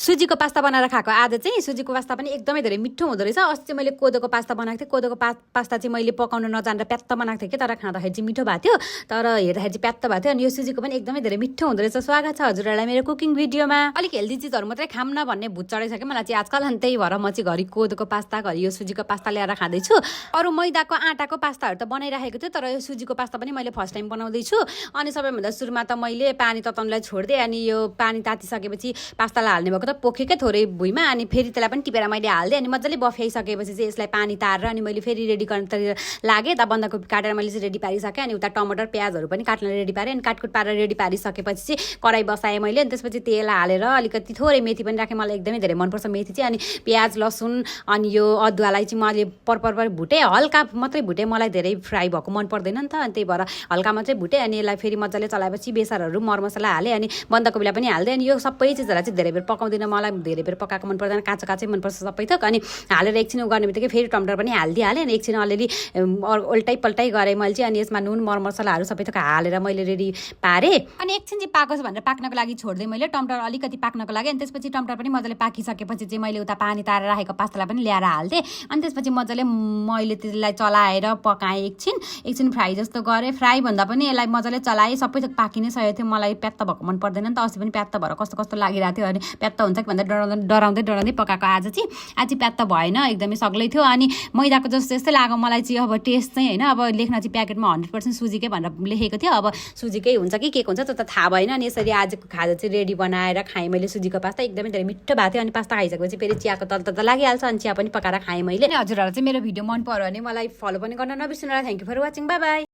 सुजीको pasta बनाएर खाएको आज चाहिँ सुजीको पास्ता पनि एकदमै धेरै मिठो हुँदो रहेछ। अस्ति मैले कोदोको पास्ता बनाएको थिएँ। कोदोको पास्ता चाहिँ मैले पकाउन नजानेर प्यात्त बनाएको थिएँ कि, तर खाँदाखेरि चाहिँ मिठो भएको थियो, तर हेर्दाखेरि चाहिँ प्यात्त भएको थियो। अनि यो सुजीको पनि एकदमै धेरै मिठो हुँदो रहेछ। स्वागत छ हजुरहरूलाई मेरो कुकिङ भिडियोमा। अलिक हेल्दी चिजहरू मात्रै खाम न भन्ने भुत चढिसक्यो मलाई चाहिँ आजकल। अनि त्यही भएर म चाहिँ घरि कोदोको पास्ता, घरि यो सुजीको पास्ता ल्याएर खाँदैछु। अरू मैदाको आँटाको पास्ताहरू त बनाइराखेको थियो, तर यो सुजीको पास्ता पनि मैले फर्स्ट टाइम बनाउँदैछु। अनि सबैभन्दा सुरुमा त मैले पानी तताउनलाई छोडिदिएँ। अनि यो पानी तातिसकेपछि पास्तालाई हाल्ने भएको त पोखेकै थोरै भुइँमा, अनि फेरि त्यसलाई पनि टिपेर मैले हाल्दिएँ। अनि मजाले बफ्याइसकेपछि चाहिँ यसलाई पानी तारेर अनि मैले फेरि रेडी गर्नतिर लागेँ। त बन्दाकोपी काटेर मैले चाहिँ रेडी पारिसकेँ। अनि उता टमाटर प्याजहरू पनि काट्न रेडी पारेँ। अनि काटकुट पारेर रेडी पारिसकेपछि चाहिँ कराई बसाएँ मैले। अनि त्यसपछि तेल हालेर अलिकति थोरै मेथी पनि राखेँ, मलाई एकदमै धेरै मनपर्छ मेथी चाहिँ। अनि प्याज लसुन अनि यो अदुवालाई चाहिँ मैले पर भुटेँ, हल्का मात्रै भुटेँ, मलाई धेरै फ्राई भएको मन पर्दैन नि त। अनि त्यही भएर हल्का मात्रै भुटेँ। अनि यसलाई फेरि मजाले चलाएपछि बेसारहरू मरमसला हालेँ। अनि बन्दाकोपीलाई पनि हाल्दै। अनि यो सबै चिजहरूलाई चाहिँ धेरै बेर पकाउँदिनँ, मलाई धेरै बेर पकाएको मन पर्दैन, काँचो काँचै मनपर्छ सबै थोक। अनि हालेर एकछिन गर्ने बित्तिकै फेरि टमाटर पनि हालिदिइहालेँ। अनि एकछिन अलिअलि उल्टाइ पल्टाइ गरेँ मैले चाहिँ। अनि यसमा नुन मरमसलाहरू सबै थोक हालेर मैले रेडी पारेँ। अनि एकछिन चाहिँ पाकोस् भनेर पाक्नको लागि छोडिदिएँ मैले, टमाटर अलिकति पाक्नको लागि। अनि त्यसपछि टमाटर पनि मजाले पाकिसकेपछि चाहिँ मैले उता पानी तारेर राखेको पास्तालाई पनि ल्याएर हाल्थेँ। अनि त्यसपछि मजाले मैले त्यसलाई चलाएर पकाएँ, एकछिन फ्राई जस्तो गरेँ। फ्राई भन्दा पनि यसलाई मजाले चलाएँ, सबै थोक पाकि नै सकेको थियो। मलाई प्यात्त भएको मन पर्दैन नि त, अस्ति पनि प्यात्त भएर कस्तो कस्तो लागिरहेको थियो। अनि प्यात्त हुन्छ कि भन्दा डराउँदै पकाएको आज चाहिँ प्यात्त भएन, एकदमै सग्लै थियो। अनि मैदाको जस्तो यस्तै लाग्यो मलाई चाहिँ। अब टेस्ट चाहिँ होइन, अब लेख्न चाहिँ प्याकेटमा 100% सुजीकै भनेर लेखेको थियो, अब सुजीकै हुन्छ कि के हुन्छ त्यो त थाहा भएन। अनि यसरी आजको खाजा चाहिँ रेडी बनाएर खाएँ मैले सुजीको पास्ता, एकदमै धेरै मिठो भएको थियो। अनि पास्ता खाइसकेपछि फेरि चियाको तल त लागिहाल्छ, अनि चिया पनि पकाएर खाएँ मैले। अनि हजुरहरूलाई चाहिँ मेरो भिडियो मन पर्यो भने मलाई फलो पनि गर्न नबिर्सिनु होला। Thank you for watching, bye by.